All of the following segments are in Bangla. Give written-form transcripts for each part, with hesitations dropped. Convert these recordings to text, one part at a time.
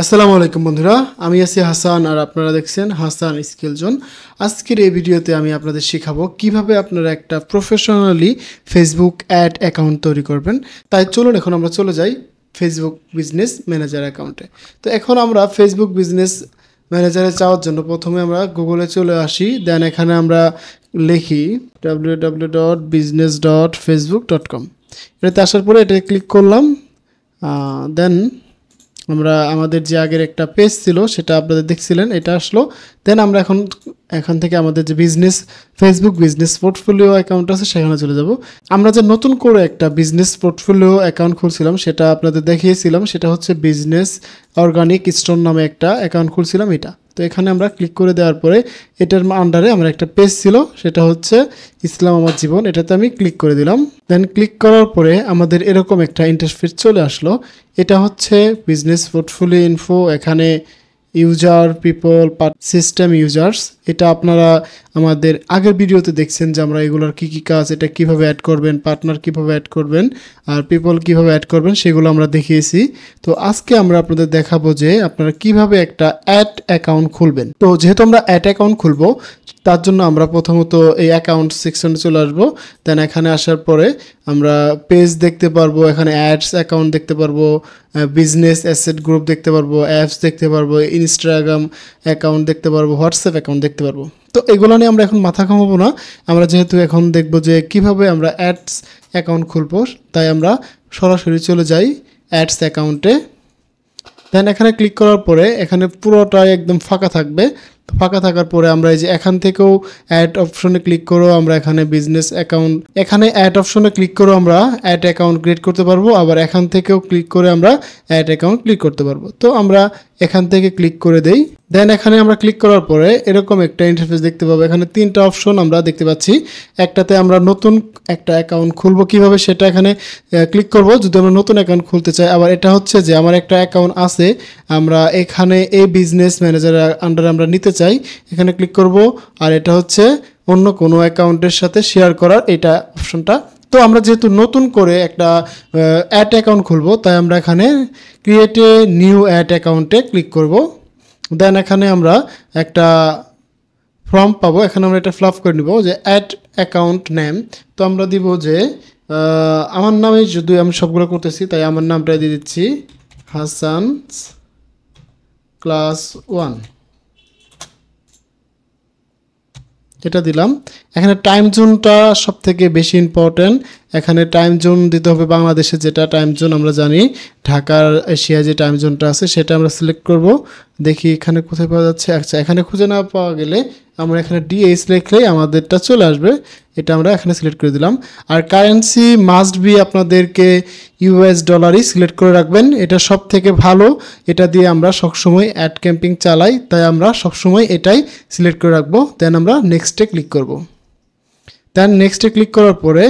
আসসালামু আলাইকুম বন্ধুরা, আমি আছি হাসান আর আপনারা দেখছেন হাসান স্কিল জোন। আজকের এই ভিডিওতে আমি আপনাদের শেখাবো কিভাবে আপনারা একটা প্রফেশনালি ফেসবুক অ্যাড অ্যাকাউন্ট তৈরি করবেন। তাই চলুন এখন আমরা চলে যাই ফেসবুক বিজনেস ম্যানেজার অ্যাকাউন্টে। তো এখন আমরা ফেসবুক বিজনেস ম্যানেজারে যাওয়ার জন্য প্রথমে আমরা গুগলে চলে আসি, দেন এখানে আমরা লিখি www.business.facebook.com। এটাতে আসার পরে এটা ক্লিক করলাম, দেন আমরা আমাদের যে আগের একটা পেজ ছিল সেটা আপনাদের দেখছিলেন, এটা আসলো। দেন আমরা এখান থেকে আমাদের যে ফেসবুক বিজনেস পোর্টফোলিও অ্যাকাউন্ট আছে সেখানে চলে যাব। আমরা যে নতুন করে একটা বিজনেস পোর্টফোলিও অ্যাকাউন্ট খুলছিলাম সেটা আপনাদের দেখিয়েছিলাম, সেটা হচ্ছে বিজনেস অর্গানিক স্টোর নামে একটা অ্যাকাউন্ট খুলছিলাম এটা। তো এখানে আমরা ক্লিক করে দেওয়ার পরে এটার আন্ডারে আমার একটা পেজ ছিল, সেটা হচ্ছে ইসলাম আমার জীবন, এটাতে আমি ক্লিক করে দিলাম। দেন ক্লিক করার পরে আমাদের এরকম একটা ইন্টারফেস চলে আসলো। এটা হচ্ছে বিজনেস পোর্টফোলিও ইনফো, এখানে ইউজার পিপল সিস্টেম ইউজার্স। এটা আপনারা আমাদের আগের ভিডিওতে দেখছেন যে আমরা এগুলোর কী কী কাজ, এটা কিভাবে অ্যাড করবেন, পার্টনার কিভাবে অ্যাড করবেন আর পিপল কিভাবে অ্যাড করবেন সেগুলো আমরা দেখিয়েছি। তো আজকে আমরা আপনাদের দেখাবো যে আপনারা কিভাবে একটা অ্যাড অ্যাকাউন্ট খুলবেন। তো যেহেতু আমরা অ্যাড অ্যাকাউন্ট খুলবো তার জন্য আমরা প্রথমত এই অ্যাকাউন্ট সেকশনে চলে আসবো। দেন এখানে আসার পরে আমরা পেজ দেখতে পারবো, এখানে অ্যাডস অ্যাকাউন্ট দেখতে পারবো, বিজনেস অ্যাসেট গ্রুপ দেখতে পারবো, অ্যাপস দেখতে পারবো, ইনস্টাগ্রাম অ্যাকাউন্ট দেখতে পারবো, হোয়াটসঅ্যাপ অ্যাকাউন্ট দেখতে পারবো। তো এগুলো নিয়ে আমরা এখন মাথা ঘামাবো না, আমরা যেহেতু এখন দেখবো যে কিভাবে আমরা অ্যাডস অ্যাকাউন্ট খুলবো, তাই আমরা সরাসরি চলে যাই অ্যাডস অ্যাকাউন্টে। দেন এখানে ক্লিক করার পরে এখানে পুরোটাই একদম ফাঁকা থাকবে। ফাঁকা থাকার পরে আমরা এই যে এখান থেকেও অ্যাড অপশনে ক্লিক করো, আমরা এখানে বিজনেস অ্যাকাউন্ট, এখানে অ্যাড অপশনে ক্লিক করো আমরা অ্যাড অ্যাকাউন্ট ক্রিয়েট করতে পারবো, আবার এখান থেকেও ক্লিক করে আমরা অ্যাড অ্যাকাউন্ট ক্লিক করতে পারবো। তো আমরা এখান থেকে ক্লিক করে দেই। দেন এখানে আমরা ক্লিক করার পরে এরকম একটা ইন্টারফেস দেখতে পাবো। এখানে তিনটা অপশন আমরা দেখতে পাচ্ছি। একটাতে আমরা নতুন একটা অ্যাকাউন্ট খুলবো কিভাবে সেটা এখানে ক্লিক করব যদি আমরা নতুন অ্যাকাউন্ট খুলতে চাই। আবার এটা হচ্ছে যে আমার একটা অ্যাকাউন্ট আছে, আমরা এখানে এই বিজনেস ম্যানেজারের আন্ডারে আমরা নিতে চাই, এখানে ক্লিক করব। আর এটা হচ্ছে অন্য কোনো অ্যাকাউন্টের সাথে শেয়ার করার এটা অপশনটা। তো আমরা যেহেতু নতুন করে একটা অ্যাড অ্যাকাউন্ট খুলবো তাই আমরা এখানে ক্রিয়েট এ নিউ অ্যাড অ্যাকাউন্টে ক্লিক করব। দেন এখানে আমরা একটা ফর্ম পাবো, এখানে আমরা এটা ফিল আপ করে নিব যে অ্যাড অ্যাকাউন্ট নেম। তো আমরা দিব যে আমার নামে, যদি আমি সবগুলো করতেছি তাই আমার নামটা দিয়ে দিচ্ছি হাসান ক্লাস 1, এটা দিলাম। এখানে টাইম জোনটা সব থেকে বেশি ইম্পর্টেন্ট, এখানে টাইম জোন দিতে হবে বাংলাদেশে যেটা টাইম জোন আমরা জানি, ঢাকার এশিয়া যে টাইম জোনটা আছে সেটা আমরা সিলেক্ট করব। দেখি এখানে কোথায় পাওয়া যাচ্ছে। আচ্ছা, এখানে খুঁজে না পাওয়া গেলে আমরা এখানে ডিএস লিখলেই আমাদেরটা চলে আসবে, এটা আমরা এখানে সিলেক্ট করে দিলাম। আর কারেন্সি মাস্ট বি আপনাদেরকে ইউএস ডলারই সিলেক্ট করে রাখবেন, এটা সব থেকে ভালো, এটা দিয়ে আমরা সবসময় অ্যাড ক্যাম্পিং চালাই, তাই আমরা সবসময় এটাই সিলেক্ট করে রাখবো। দেন আমরা নেক্সটে ক্লিক করব। দেন নেক্সটে ক্লিক করার পরে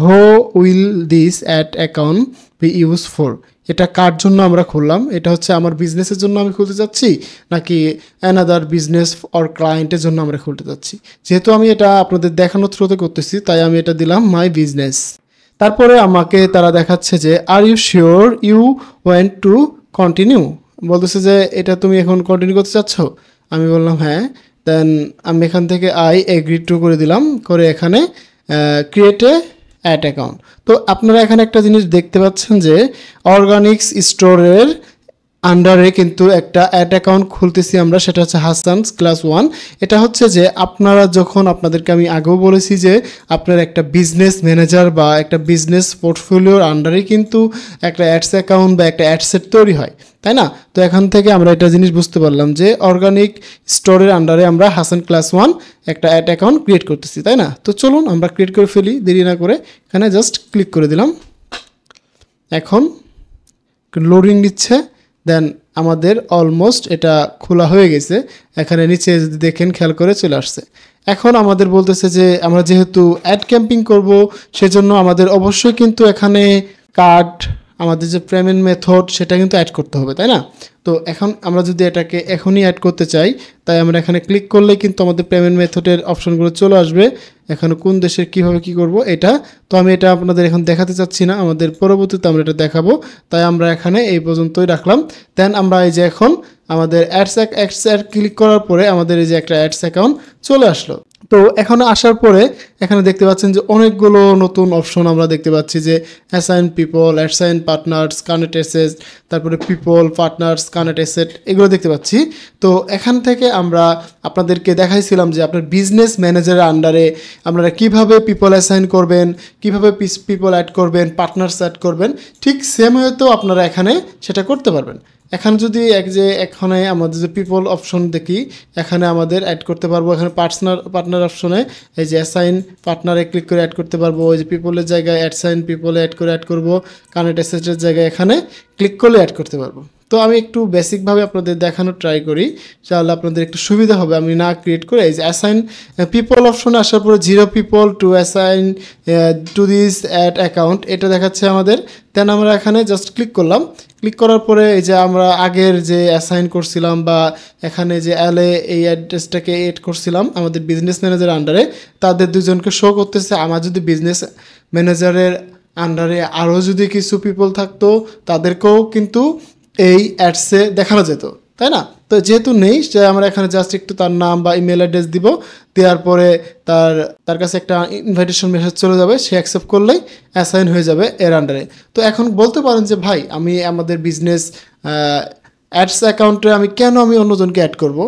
who will this ad account be use for, এটা কার জন্য আমরা খুললাম, এটা হচ্ছে আমার বিজনেসের জন্য আমি খুলতে চাচ্ছি নাকি অ্যানাদার বিজনেস অর ক্লায়েন্টের জন্য আমরা খুলতে চাচ্ছি। যেহেতু আমি এটা আপনাদের দেখানোর থ্রুতে করতেছি তাই আমি এটা দিলাম মাই বিজনেস। তারপরে আমাকে তারা দেখাচ্ছে যে are you sure you want to continue, বলতেছে যে এটা তুমি এখন কন্টিনিউ করতে চাচ্ছ। আমি বললাম হ্যাঁ। দেন আমি এখান থেকে আই এগ্রি টু করে দিলাম, করে এখানে ক্রিয়েট এ অ্যাড অ্যাকাউন্ট। তো আপনারা এখানে একটা জিনিস দেখতে পাচ্ছেন যে অর্গানিক্স স্টোরের আন্ডারে কিন্তু একটা অ্যাড অ্যাকাউন্ট খুলতেছি আমরা, সেটা হচ্ছে হাসানস ক্লাস 1। এটা হচ্ছে যে আপনারা যখন, আপনাদেরকে আমি আগেও বলেছি যে আপনার একটা বিজনেস ম্যানেজার বা একটা বিজনেস পোর্টফোলিওর আন্ডারে কিন্তু একটা অ্যাডস অ্যাকাউন্ট বা একটা অ্যাডসেট তৈরি হয়, তাই না? তো এখান থেকে আমরা একটা জিনিস বুঝতে পারলাম যে অর্গানিক স্টোরের আন্ডারে আমরা হাসান ক্লাস 1 একটা অ্যাড অ্যাকাউন্ট ক্রিয়েট করতেছি, তাই না? তো চলুন আমরা ক্রিয়েট করে ফেলি, দেরি না করে এখানে জাস্ট ক্লিক করে দিলাম। এখন লোডিং নিচ্ছে, দেন আমাদের অলমোস্ট এটা খোলা হয়ে গেছে। এখানে নিচে যদি দেখেন খেয়াল করে চলে আসছে। এখন আমাদের বলতেছে যে আমরা যেহেতু অ্যাড ক্যাম্পিং করব সেজন্য আমাদের অবশ্যই কিন্তু এখানে কার্ড, আমাদের যে পেমেন্ট মেথড সেটা কিন্তু অ্যাড করতে হবে, তাই না? তো এখন আমরা যদি এটাকে এখনই অ্যাড করতে চাই তাই আমরা এখানে ক্লিক করলেই কিন্তু আমাদের পেমেন্ট মেথডের অপশনগুলো চলে আসবে। এখানে কোন দেশের কিভাবে কি করব এটা। তো আমি এটা আপনাদের এখন দেখাতে চাচ্ছি না, আমাদের পরবর্তীতে আমরা এটা দেখাবো, তাই আমরা এখানে এই পর্যন্তই রাখলাম। দেন আমরা এই যে এখন আমাদের অ্যাডস ক্লিক করার পরে আমাদের এই যে একটা অ্যাডস অ্যাকাউন্ট চলে আসলো। তো এখানে আসার পরে এখানে দেখতে পাচ্ছেন যে অনেকগুলো নতুন অপশন আমরা দেখতে পাচ্ছি, যে assign people, assign partners, connect asset, তারপরে পিপল, পার্টনার্স, কানেক্ট অ্যাসেট, এগুলো দেখতে পাচ্ছি। তো এখান থেকে আমরা আপনাদেরকে দেখাইছিলাম যে আপনার বিজনেস ম্যানেজারের আন্ডারে আপনারা কিভাবে পিপল অ্যাসাইন করবেন, কিভাবে পিপল অ্যাড করবেন, পার্টনার্স অ্যাড করবেন, ঠিক সেম হয়তো আপনারা এখানে সেটা করতে পারবেন। এখানে যদি এখানে আমাদের যে পিপল অপশন দেখি, এখানে আমাদের অ্যাড করতে পারবো, এখানে পার্টনার অপশনে এই যে অ্যাসাইন পার্টনারে ক্লিক করে অ্যাড করতে পারবো, ওই যে পিপলের জায়গায় অ্যাডসাইন পিপলে অ্যাড করবো, কানেক্ট অ্যাসেটের জায়গায় এখানে ক্লিক করলে অ্যাড করতে পারবো। তো আমি একটু বেসিকভাবে আপনাদের দেখানোর ট্রাই করি, তাহলে আপনাদের একটু সুবিধা হবে। আমি না ক্রিয়েট করে এই যে অ্যাসাইন পিপল অপশনে আসার পরে 0 people to assign to this ad account এটা দেখাচ্ছে আমাদের। দেন আমরা এখানে জাস্ট ক্লিক করলাম, ক্লিক করার পরে এই যে আমরা আগের যে অ্যাসাইন করছিলাম বা এখানে যে এই অ্যাড্রেসটাকে এড করছিলাম আমাদের বিজনেস ম্যানেজারের আন্ডারে, তাদের দুজনকে শো করতেছে। আমার যদি বিজনেস ম্যানেজারের আন্ডারে আরও যদি কিছু পিপল থাকতো তাদেরকেও কিন্তু এই অ্যাডসে দেখানো যেত, তাই না? তো যেহেতু নেই, সে আমরা এখানে জাস্ট একটু তার নাম বা ইমেল অ্যাড্রেস দিব, দেওয়ার পরে তার কাছে একটা ইনভাইটেশন মেসেজ চলে যাবে, সে অ্যাকসেপ্ট করলেই অ্যাসাইন হয়ে যাবে এর আন্ডারে। তো এখন বলতে পারেন যে ভাই আমি আমাদের বিজনেস অ্যাডস অ্যাকাউন্টে আমি অন্যজনকে অ্যাড করব,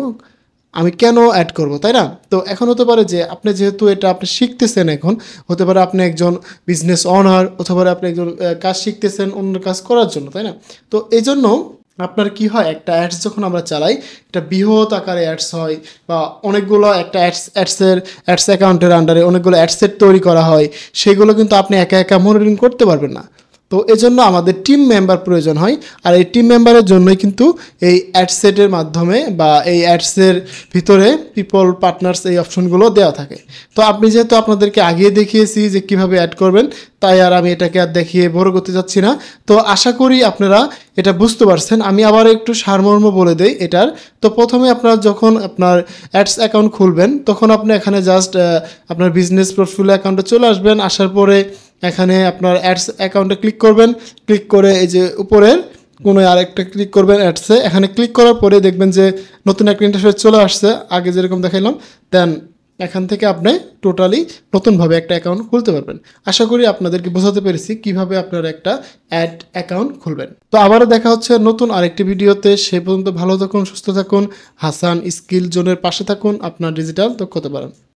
আমি কেন অ্যাড করব, তাই না? তো এখন হতে পারে যে আপনি যেহেতু এটা আপনি শিখতেছেন, এখন হতে পারে আপনি একজন বিজনেস অনার, অথবা আপনি একজন কাজ শিখতেছেন অন্য কাজ করার জন্য, তাই না? তো এই জন্য আপনার কি হয়, একটা অ্যাডস যখন আমরা চালাই, এটা বৃহৎ আকারে অ্যাডস হয় বা অনেকগুলো একটা অ্যাডস অ্যাকাউন্টের আন্ডারে অনেকগুলো অ্যাডসেট তৈরি করা হয়, সেগুলো কিন্তু আপনি একা একা মনিটরিং করতে পারবেন না। তো এজন্য আমাদের টিম মেম্বার প্রয়োজন হয়, আর এই টিম মেম্বারের জন্যই কিন্তু এই অ্যাডসেটের মাধ্যমে বা এই অ্যাডসের ভিতরে পিপল পার্টনার্স এই অপশনগুলো দেওয়া থাকে। তো আপনি যেহেতু আপনাদেরকে আগিয়ে দেখিয়েছি যে কিভাবে অ্যাড করবেন, তাই আর আমি এটাকে আর দেখিয়ে বড় করতে যাচ্ছি না। তো আশা করি আপনারা এটা বুঝতে পারছেন। আমি আবার একটু সারমর্ম বলে দেই এটার। তো প্রথমে আপনারা যখন আপনার অ্যাডস অ্যাকাউন্ট খুলবেন, তখন আপনি এখানে জাস্ট আপনার বিজনেস পোর্টফোলিও অ্যাকাউন্টে চলে আসবেন। আসার পরে এখানে আপনার অ্যাডস অ্যাকাউন্টে ক্লিক করবেন, ক্লিক করে এই যে উপরের কোনো আরেকটা ক্লিক করবেন অ্যাডসে, এখানে ক্লিক করার পরে দেখবেন যে নতুন একটা ইন্টারফেস চলে আসছে, আগে যেরকম দেখাইলাম। দেন এখান থেকে আপনি টোটালি নতুনভাবে একটা অ্যাকাউন্ট খুলতে পারবেন। আশা করি আপনাদেরকে বোঝাতে পেরেছি কিভাবে আপনারা একটা অ্যাড অ্যাকাউন্ট খুলবেন। তো আবারও দেখা হচ্ছে নতুন আরেকটি ভিডিওতে। সে পর্যন্ত ভালো থাকুন, সুস্থ থাকুন, হাসান স্কিল জোনের পাশে থাকুন, আপনার ডিজিটাল দক্ষতা বাড়ান।